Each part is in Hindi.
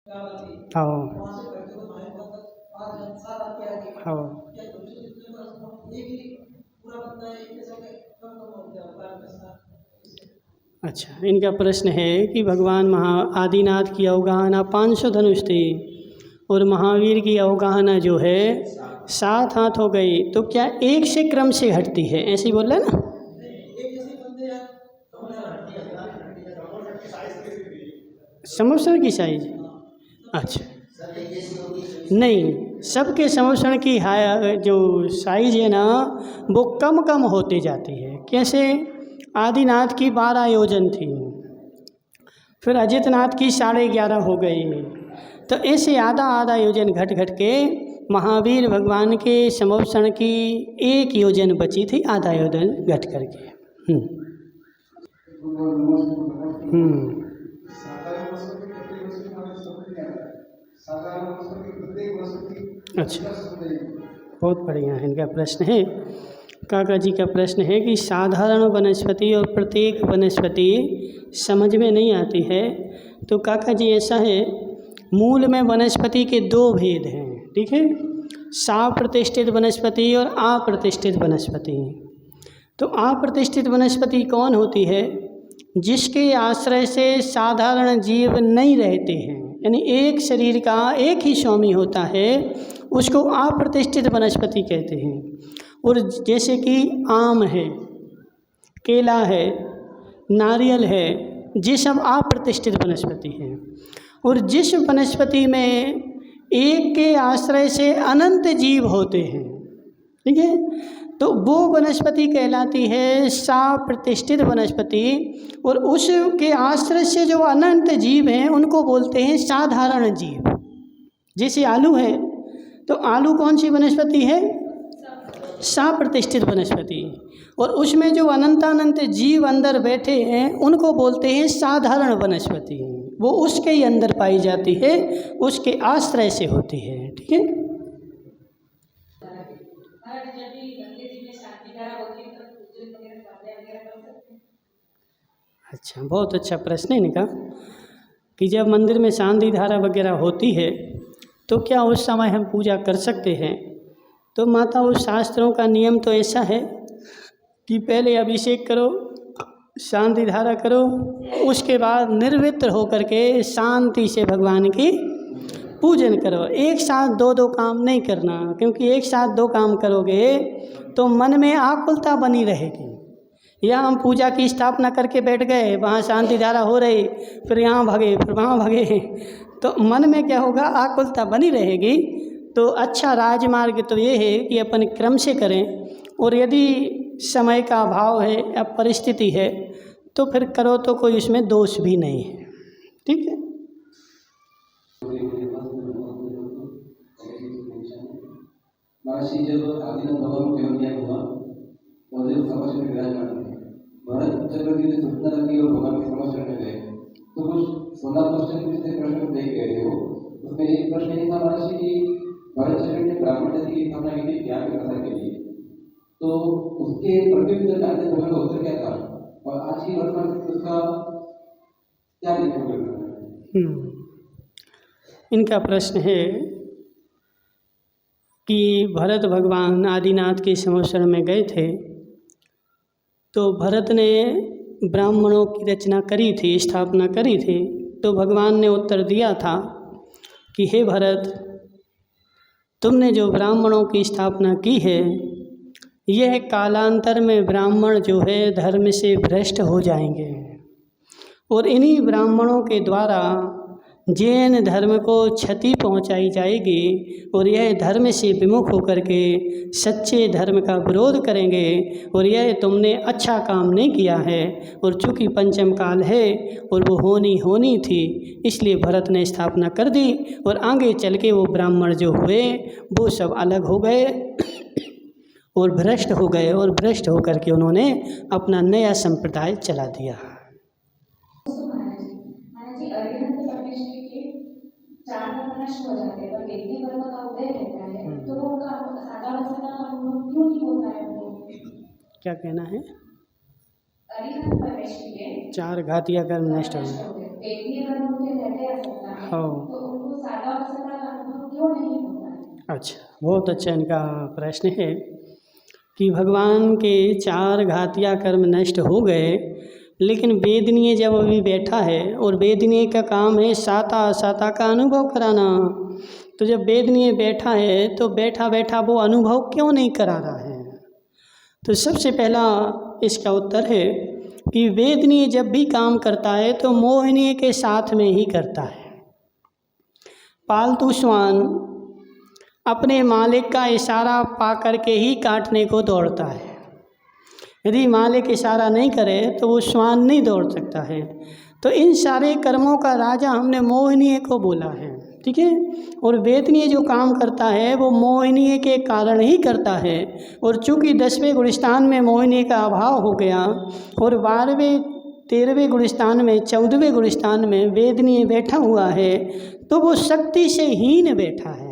हाँ हाँ। अच्छा, इनका प्रश्न है कि भगवान आदिनाथ की अवगाहना 500 धनुष थी और महावीर की अवगाहना जो है 7 हाथ हो गई, तो क्या एक से क्रम से घटती है, ऐसे ही बोल रहे हैं ना? समवसरण की साइज? अच्छा, नहीं, सबके समवसरण की जो साइज है ना वो कम कम होते जाती है। कैसे? आदिनाथ की 12 योजन थी, फिर अजितनाथ की 11.5 हो गई, तो ऐसे आधा आधा योजन घट घट के महावीर भगवान के समवसरण की 1 योजन बची थी, आधा योजन घट करके। अच्छा, बहुत बढ़िया है। इनका प्रश्न है, काका जी का प्रश्न है कि साधारण वनस्पति और प्रत्येक वनस्पति समझ में नहीं आती है। तो काका जी ऐसा है, मूल में वनस्पति के 2 भेद हैं, ठीक है? साप्रतिष्ठित वनस्पति और अप्रतिष्ठित वनस्पति। तो अप्रतिष्ठित वनस्पति कौन होती है? जिसके आश्रय से साधारण जीव नहीं रहते हैं, यानी एक शरीर का एक ही स्वामी होता है, उसको अप्रतिष्ठित वनस्पति कहते हैं। और जैसे कि आम है, केला है, नारियल है, ये सब अप्रतिष्ठित वनस्पति हैं। और जिस वनस्पति में एक के आश्रय से अनंत जीव होते हैं, ठीक है, तो वो वनस्पति कहलाती है साप्रतिष्ठित वनस्पति। और उसके आश्रय से जो अनंत जीव हैं उनको बोलते हैं साधारण जीव। जैसे आलू है, तो आलू कौन सी वनस्पति है? साप्रतिष्ठित वनस्पति। और उसमें जो अनंतानंत जीव अंदर बैठे हैं उनको बोलते हैं साधारण वनस्पति। वो उसके ही अंदर पाई जाती है, उसके आश्रय से होती है, ठीक है? अच्छा, बहुत अच्छा प्रश्न है इनका कि जब मंदिर में शांति धारा वगैरह होती है तो क्या उस समय हम पूजा कर सकते हैं? तो माता, उस शास्त्रों का नियम तो ऐसा है कि पहले अभिषेक करो, शांति धारा करो, उसके बाद निर्वित्र होकर के शांति से भगवान की पूजन करो। एक साथ 2 काम नहीं करना, क्योंकि एक साथ 2 काम करोगे तो मन में आकुलता बनी रहेगी। या हम पूजा की स्थापना करके बैठ गए, वहाँ शांति धारा हो रही, फिर यहाँ भागे, फिर वहाँ भागे, तो मन में क्या होगा? आकुलता बनी रहेगी। तो अच्छा राजमार्ग तो ये है कि अपन क्रम से करें, और यदि समय का अभाव है या परिस्थिति है तो फिर करो, तो कोई इसमें दोष भी नहीं है, ठीक है? जब आदिनाथ भगवान को जन्म दिया हुआ और जब समवसरण में विराजमान थे, भरत चक्रवर्ती ने सूचना रखी और भगवान के समवसरण में गए, तो कुछ 16 क्वेश्चन प्रश्न देख गए थे वो। उसमें एक प्रश्न ये था महर्षि कि भरत चक्रवर्ती ने ब्राह्मण जाति की स्थापना की थी ज्ञान के प्रसार के लिए, तो उसके प्रत्युत्तर में आदिनाथ भगवान का उत्तर क्या था, और आज की वर्तमान में उसका क्या देखने को मिल रहा है? इनका प्रश्न है कि भरत भगवान आदिनाथ के समवसरण में गए थे, तो भरत ने ब्राह्मणों की रचना करी थी, स्थापना करी थी, तो भगवान ने उत्तर दिया था कि हे भरत, तुमने जो ब्राह्मणों की स्थापना की है, यह कालांतर में ब्राह्मण जो है धर्म से भ्रष्ट हो जाएंगे, और इन्हीं ब्राह्मणों के द्वारा जैन धर्म को क्षति पहुंचाई जाएगी, और यह धर्म से विमुख होकर के सच्चे धर्म का विरोध करेंगे, और यह तुमने अच्छा काम नहीं किया है। और चूँकि पंचम काल है और वो होनी थी, इसलिए भरत ने स्थापना कर दी, और आगे चल के वो ब्राह्मण जो हुए वो सब अलग हो गए और भ्रष्ट हो गए, और भ्रष्ट होकर के उन्होंने अपना नया संप्रदाय चला दिया। क्या कहना है? 4 घातिया कर्म नष्ट हो गए। हाँ, क्यों नहीं होता है? अच्छा, बहुत अच्छा इनका प्रश्न है कि भगवान के 4 घातिया कर्म नष्ट हो गए, लेकिन वेदनीय जब अभी बैठा है और वेदनीय का काम है साता असाता का अनुभव कराना, तो जब वेदनीय बैठा है तो बैठा बैठा वो अनुभव क्यों नहीं करा रहा है? तो सबसे पहला इसका उत्तर है कि वेदनीय जब भी काम करता है तो मोहिनीय के साथ में ही करता है। पालतू श्वान अपने मालिक का इशारा पा करके ही काटने को दौड़ता है। यदि मालिक इशारा नहीं करे तो वो श्वान नहीं दौड़ सकता है। तो इन सारे कर्मों का राजा हमने मोहिनीय को बोला है, ठीक है। और वेदनीय जो काम करता है वो मोहिनीय के कारण ही करता है। और चूँकि 10वें गुलिस्तान में मोहिनी का अभाव हो गया और 12वें 13वें गुलिस्तान में 14वें गुलिस्तान में वेदनीय बैठा हुआ है, तो वो शक्ति से हीन बैठा है।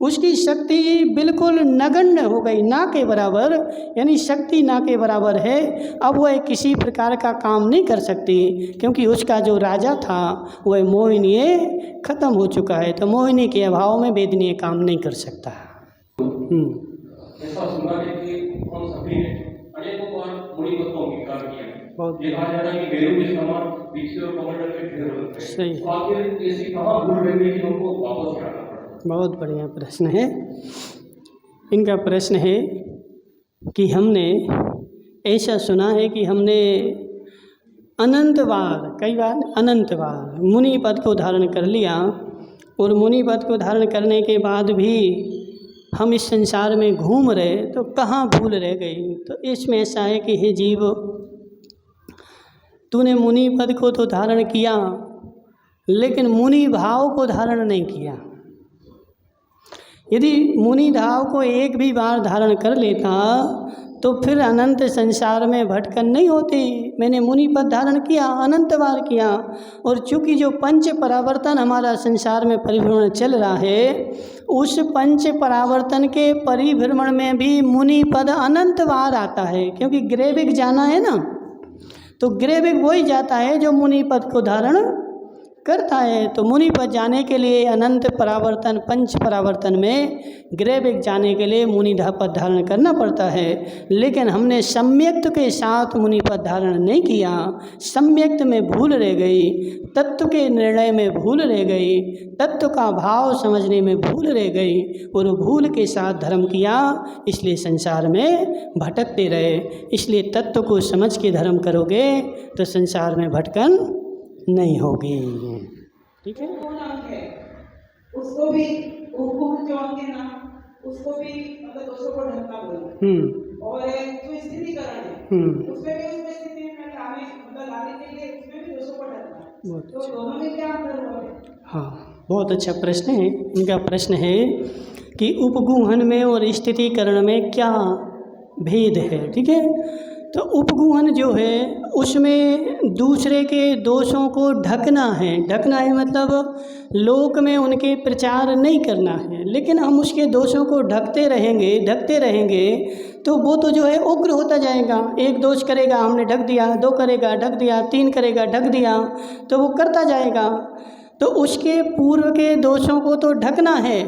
उसकी शक्ति बिल्कुल नगण्य हो गई, ना के बराबर, यानी शक्ति ना के बराबर है। अब वह किसी प्रकार का काम नहीं कर सकती, क्योंकि उसका जो राजा था वह मोहिनीय खत्म हो चुका है। तो मोहिनी के अभाव में वेदनीय काम नहीं कर सकता। ऐसा सुना है कि हम सभी ने अनेकों बार मुनि तत्वों की कार्य किया है। बहुत देखा जाता है कि बेरू के समान पीछे और कमंडल में घेर होते हैं। सही। तो आखिर ऐसी कहाँ भूल रही है कि हमको वापस जाना पड़ा? बहुत बढ़िया प्रश्न है। इनका प्रश्न है कि हमने ऐसा सुना है कि हमने अनंत बार, कई बार, अनंत बार मुनि पद को धारण कर लिया, और मुनि पद को धारण करने के बाद भी हम इस संसार में घूम रहे, तो कहाँ भूल रह गई? तो इसमें ऐसा है कि हे जीव, तूने मुनि पद को तो धारण किया, लेकिन मुनि भाव को धारण नहीं किया। यदि मुनि भाव को एक भी बार धारण कर लेता तो फिर अनंत संसार में भटकन नहीं होती। मैंने मुनि पद धारण किया, अनंत बार किया, और चूँकि जो पंच परावर्तन हमारा संसार में परिभ्रमण चल रहा है, उस पंच परावर्तन के परिभ्रमण में भी मुनि पद अनंत बार आता है। क्योंकि ग्रेविक जाना है ना, तो ग्रेविक वही जाता है जो मुनि पद को धारण करता है। तो मुनि पद जाने के लिए अनंत परावर्तन, पंच परावर्तन में ग्रेविक जाने के लिए मुनि पद धारण करना पड़ता है। लेकिन हमने सम्यक्त के साथ मुनि पद धारण नहीं किया, सम्यक्त में भूल रह गई, तत्व के निर्णय में भूल रह गई, तत्व का भाव समझने में भूल रह गई, और भूल के साथ धर्म किया, इसलिए संसार में भटकते रहे। इसलिए तत्व को समझ के धर्म करोगे तो संसार में भटकन नहीं होगी, ठीक है। कौन अंग है उसको भी उपगुण जो अंग है ना, उसको भी मतलब दोषों को ढंका बोलते, और जो स्थितिकरण है उसमें भी उसमें स्थिति में लाने मतलब लाने के लिए उसमें भी दोषों को ढंका। तो दोनों में क्या अंतर हुआ है? हाँ, बहुत अच्छा प्रश्न है। इनका प्रश्न है कि उपगुहन में और स्थितिकरण में क्या भेद है, ठीक है। तो उपगुहन जो है उसमें दूसरे के दोषों को ढकना है। ढकना है मतलब लोक में उनके प्रचार नहीं करना है, लेकिन हम उसके दोषों को ढकते रहेंगे तो वो तो जो है उग्र होता जाएगा। एक दोष करेगा, हमने ढक दिया, 2 करेगा, ढक दिया, 3 करेगा, ढक दिया, तो वो करता जाएगा। तो उसके पूर्व के दोषों को तो ढकना है,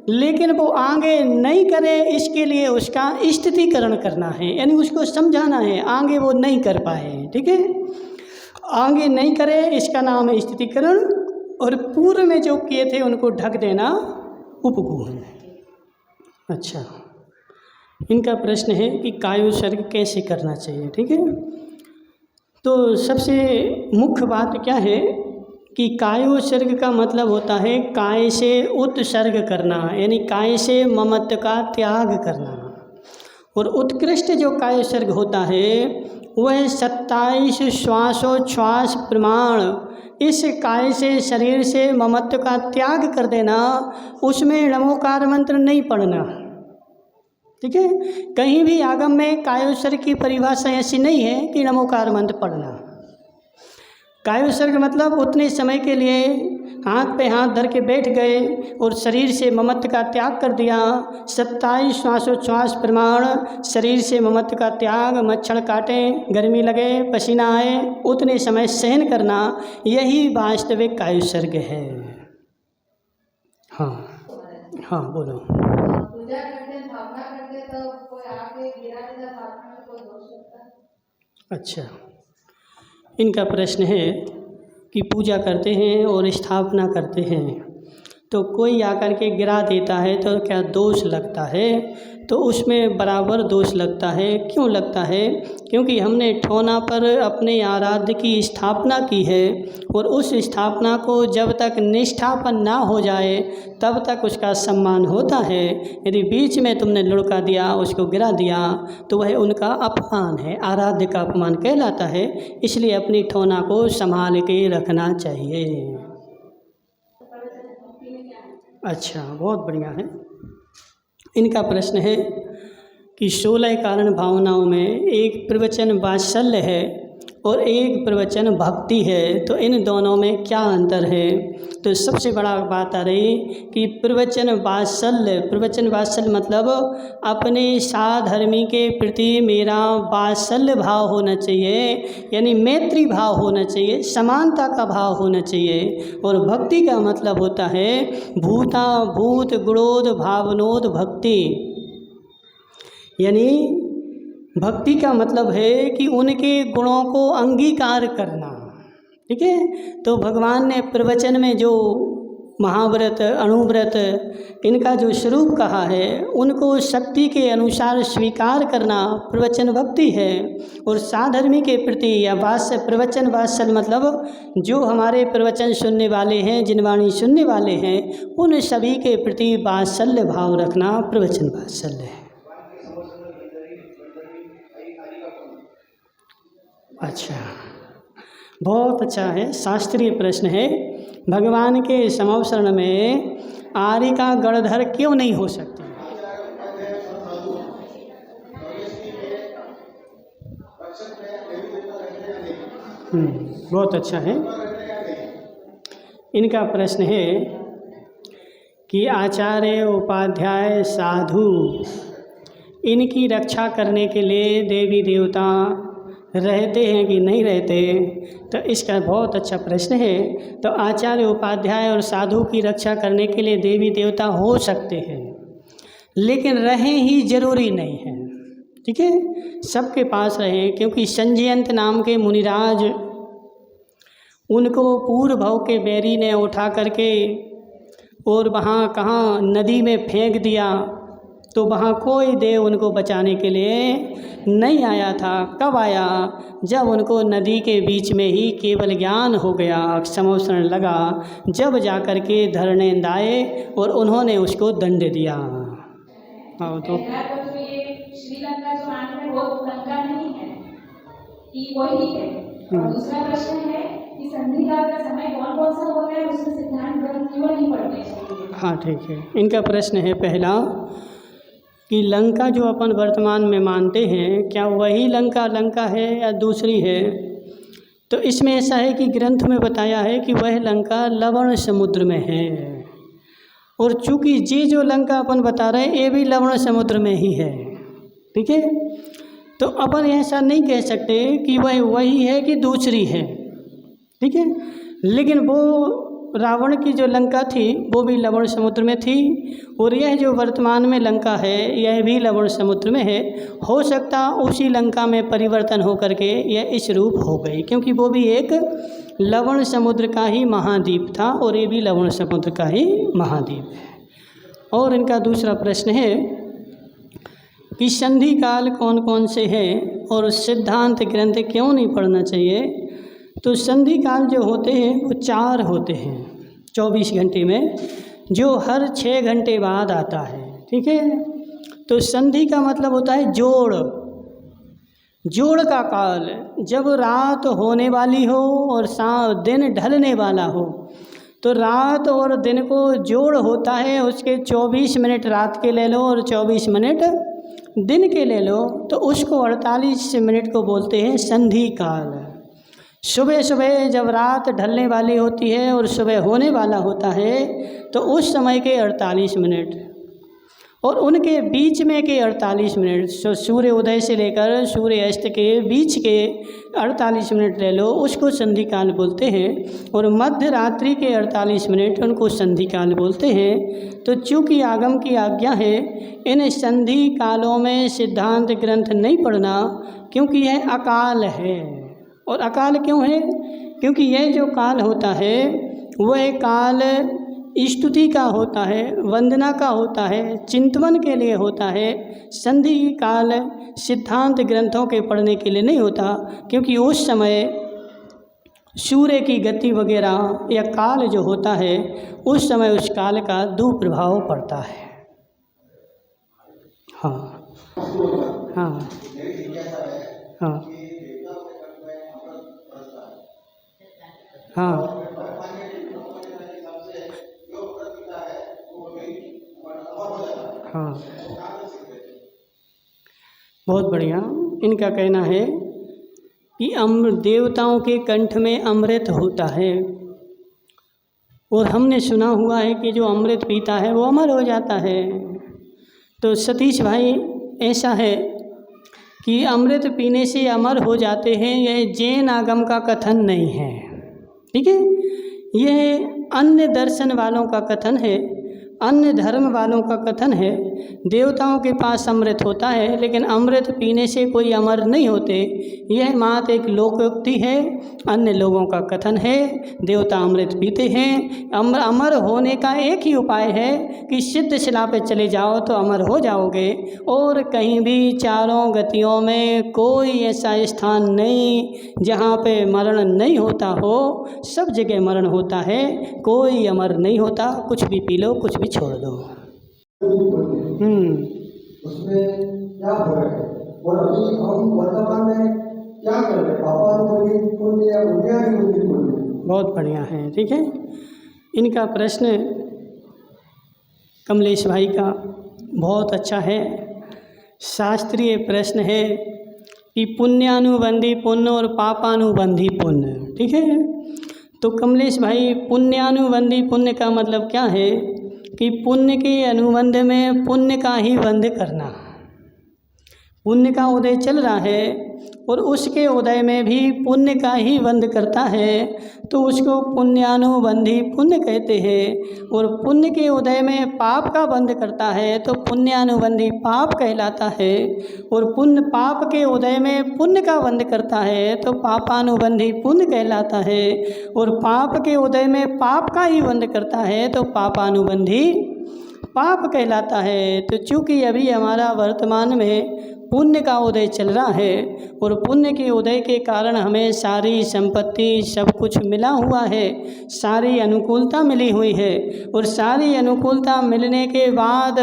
लेकिन वो आगे नहीं करे, इसके लिए उसका स्थितिकरण करना है, यानी उसको समझाना है। आगे वो नहीं कर पाए, ठीक है, आगे नहीं करे, इसका नाम है स्थितिकरण। और पूर्व में जो किए थे उनको ढक देना उपगुहन है। अच्छा, इनका प्रश्न है कि कायोत्सर्ग कैसे करना चाहिए, ठीक है। तो सबसे मुख्य बात क्या है कि कायोत्सर्ग का मतलब होता है काय से उत्सर्ग करना, यानी काय से ममत्व का त्याग करना। और उत्कृष्ट जो कायोत्सर्ग होता है वह 27 श्वासोच्छ्वास प्रमाण, इस काय से, शरीर से ममत्व का त्याग कर देना, उसमें नमोकार मंत्र नहीं पढ़ना, ठीक है। कहीं भी आगम में कायोत्सर्ग की परिभाषा ऐसी नहीं है कि नमोकार मंत्र पढ़ना। कायोत्सर्ग मतलब उतने समय के लिए हाथ पे हाथ धर के बैठ गए और शरीर से ममत्व का त्याग कर दिया। 27 श्वासोच्छ्वास प्रमाण, शरीर से ममत्व का त्याग, मच्छर काटे, गर्मी लगे, पसीना आए, उतने समय सहन करना, यही वास्तविक कायोत्सर्ग है। हाँ, हाँ बोलो। पूजा करते स्थापना करते तो कोई आके गिरा देता स्थापना में कोई दोष लगता है? अच्छा, इनका प्रश्न है कि पूजा करते हैं और स्थापना करते हैं तो कोई आकर के गिरा देता है तो क्या दोष लगता है? तो उसमें बराबर दोष लगता है। क्यों लगता है? क्योंकि हमने ठौना पर अपने आराध्य की स्थापना की है और उस स्थापना को जब तक निष्ठापन ना हो जाए तब तक उसका सम्मान होता है। यदि बीच में तुमने लुढ़का दिया, उसको गिरा दिया, तो वह उनका अपमान है, आराध्य का अपमान कहलाता है। इसलिए अपनी ठौना को संभाल के रखना चाहिए। अच्छा, बहुत बढ़िया है। इनका प्रश्न है कि 16 कारण भावनाओं में एक प्रवचन वात्सल्य है और एक प्रवचन भक्ति है, तो इन दोनों में क्या अंतर है? तो सबसे बड़ा बात आ रही कि प्रवचन वात्सल्य मतलब अपने साधर्मी के प्रति मेरा वात्सल्य भाव होना चाहिए, यानी मैत्री भाव होना चाहिए, समानता का भाव होना चाहिए। और भक्ति का मतलब होता है भूता भूत गुणोद भावनोद भक्ति, यानी भक्ति का मतलब है कि उनके गुणों को अंगीकार करना। ठीक है, तो भगवान ने प्रवचन में जो महाव्रत अणुव्रत इनका जो स्वरूप कहा है उनको शक्ति के अनुसार स्वीकार करना प्रवचन भक्ति है। और साधर्मी के प्रति या प्रवचन वात्सल्य मतलब जो हमारे प्रवचन सुनने वाले हैं, जिनवाणी सुनने वाले हैं, उन सभी के प्रति वात्सल्य भाव रखना प्रवचन वात्सल्य है। अच्छा, बहुत अच्छा है, शास्त्रीय प्रश्न है। भगवान के समवसरण में आर्य का गणधर क्यों नहीं हो सकती? बहुत अच्छा है। इनका प्रश्न है कि आचार्य उपाध्याय साधु इनकी रक्षा करने के लिए देवी देवता रहते हैं कि नहीं रहते? तो इसका बहुत अच्छा प्रश्न है। तो आचार्य उपाध्याय और साधु की रक्षा करने के लिए देवी देवता हो सकते हैं, लेकिन रहें ही जरूरी नहीं है। ठीक है, सबके पास रहें, क्योंकि संजयंत नाम के मुनिराज, उनको पूर्व भव के बैरी ने उठा करके और वहाँ कहाँ नदी में फेंक दिया, तो वहाँ कोई देव उनको बचाने के लिए नहीं आया था। कब आया? जब उनको नदी के बीच में ही केवल ज्ञान हो गया, समवसरण लगा, जब जाकर के धरणेंद आए और उन्होंने उसको दंड दिया। तो ये श्रीलंका जो मान है वो लंका नहीं है कि वही है। और दूसरा प्रश्न है कि संधि काल का समय कौन कौन सा होता है, उसमें सिद्धांत ग्रंथ क्यों नहीं पढ़ने चाहिए? हाँ ठीक है। इनका प्रश्न है पहला कि लंका जो अपन वर्तमान में मानते हैं, क्या वही लंका है या दूसरी है? तो इसमें ऐसा है कि ग्रंथ में बताया है कि वह लंका लवण समुद्र में है, और चूंकि ये जो लंका अपन बता रहे हैं ये भी लवण समुद्र में ही है। ठीक है, तो अपन ऐसा नहीं कह सकते कि वह वही है कि दूसरी है। ठीक है, लेकिन वो रावण की जो लंका थी वो भी लवण समुद्र में थी, और यह जो वर्तमान में लंका है यह भी लवण समुद्र में है। हो सकता उसी लंका में परिवर्तन हो करके यह इस रूप हो गई, क्योंकि वो भी एक लवण समुद्र का ही महाद्वीप था और ये भी लवण समुद्र का ही महाद्वीप है। और इनका दूसरा प्रश्न है कि संधि काल कौन कौन से हैं और सिद्धांत ग्रंथ क्यों नहीं पढ़ना चाहिए? तो संधि काल जो होते हैं वो 4 होते हैं 24 घंटे में, जो हर 6 घंटे बाद आता है। ठीक है, तो संधि का मतलब होता है जोड़ का काल, जब रात होने वाली हो और दिन ढलने वाला हो, तो रात और दिन को जोड़ होता है। उसके 24 मिनट रात के ले लो और 24 मिनट दिन के ले लो, तो उसको 48 मिनट को बोलते हैं संधि काल। सुबह सुबह जब रात ढलने वाली होती है और सुबह होने वाला होता है, तो उस समय के 48 मिनट, और उनके बीच में के 48 मिनट, सूर्य उदय से लेकर सूर्य अस्त के बीच के 48 मिनट ले लो, उसको संधि काल बोलते हैं। और मध्य रात्रि के 48 मिनट उनको संधि काल बोलते हैं। तो चूँकि आगम की आज्ञा है इन संधि कालों में सिद्धांत ग्रंथ नहीं पढ़ना, क्योंकि यह अकाल है। और अकाल क्यों है? क्योंकि यह जो काल होता है वह काल स्तुति का होता है, वंदना का होता है, चिंतन के लिए होता है। संधि काल सिद्धांत ग्रंथों के पढ़ने के लिए नहीं होता, क्योंकि उस समय सूर्य की गति वगैरह या काल जो होता है उस समय उस काल का दुष्प्रभाव पड़ता है। हाँ हाँ हाँ हाँ हाँ, बहुत बढ़िया। इनका कहना है कि देवताओं के कंठ में अमृत होता है, और हमने सुना हुआ है कि जो अमृत पीता है वो अमर हो जाता है। तो सतीश भाई, ऐसा है कि अमृत पीने से अमर हो जाते हैं, यह जैन आगम का कथन नहीं है, ठीक है। यह अन्य दर्शन वालों का कथन है, अन्य धर्म वालों का कथन है। देवताओं के पास अमृत होता है, लेकिन अमृत पीने से कोई अमर नहीं होते। यह मात्र एक लोकोक्ति है, अन्य लोगों का कथन है। देवता अमृत पीते हैं। अमर होने का एक ही उपाय है कि सिद्ध शिला पे चले जाओ तो अमर हो जाओगे। और कहीं भी चारों गतियों में कोई ऐसा स्थान नहीं जहाँ पे मरण नहीं होता हो। सब जगह मरण होता है, कोई अमर नहीं होता। कुछ भी पी लो, कुछ भी छोड़ दो। उसमें क्या फर्क है? और अभी हम वर्तमान में क्या कर रहे हैं? पापानुबंधी पुण्य या पुण्यानुबंधी पुण्य? बहुत बढ़िया है, ठीक है। इनका प्रश्न कमलेश भाई का बहुत अच्छा है, शास्त्रीय प्रश्न है कि पुण्यानुबंधी पुण्य और पापानुबंधी पुण्य, ठीक है। तो कमलेश भाई, पुण्यानुबंधी पुण्य का मतलब क्या है कि पुण्य के अनुबंध में पुण्य का ही बंध करना। पुण्य का उदय चल रहा है और उसके उदय में भी पुण्य का ही बंध करता है, तो उसको पुण्यानुबंधी पुण्य कहते हैं। और पुण्य के उदय में पाप का बंध करता है तो पुण्यानुबंधी पाप कहलाता है। और पुण्य पाप के उदय में पुण्य का बंध करता है तो पापानुबंधी पुण्य कहलाता है। और पाप के उदय में पाप का ही बंध करता है तो पापानुबंधी पाप कहलाता है। तो चूँकि अभी हमारा वर्तमान में पुण्य का उदय चल रहा है और पुण्य के उदय के कारण हमें सारी संपत्ति सब कुछ मिला हुआ है, सारी अनुकूलता मिली हुई है। और सारी अनुकूलता मिलने के बाद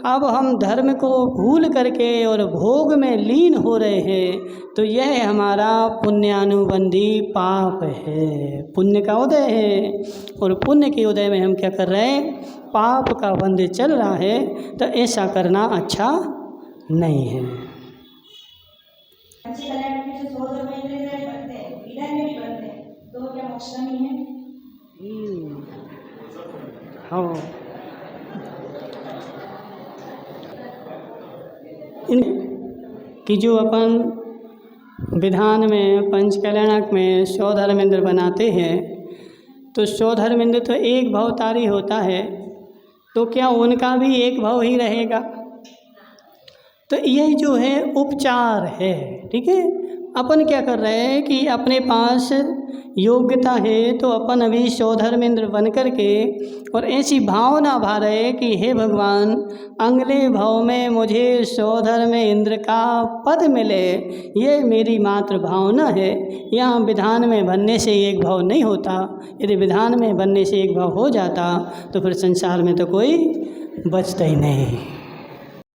अब हम धर्म को भूल करके और भोग में लीन हो रहे हैं, तो यह हमारा पुण्यानुबंधी पाप है। पुण्य का उदय है और पुण्य के उदय में हम क्या कर रहे हैं? पाप का बंध चल रहा है, तो ऐसा करना अच्छा नहीं है। अच्छी कल्याण में जो 100 महीने बनते हैं, ईंधन में भी बनते हैं, तो क्या मोक्ष नहीं है? हाँ, इन कि जो अपन विधान में पंचकल्याणक में 100 धर्मेंद्र बनाते हैं, तो 100 धर्मेंद्र तो एक भवतारी होता है, तो क्या उनका भी एक भाव ही रहेगा? तो यह जो है उपचार है, ठीक है। अपन क्या कर रहे हैं कि अपने पास योग्यता है तो अपन अभी 100 धर्मेंद्र बन कर के और ऐसी भावना भा रहे कि हे भगवान, अगले भाव में मुझे 100 धर्मेंद्र का पद मिले, ये मेरी मात्र भावना है। यहाँ विधान में बनने से एक भाव नहीं होता। यदि विधान में बनने से एक भाव हो जाता तो फिर संसार में तो कोई बचता ही नहीं।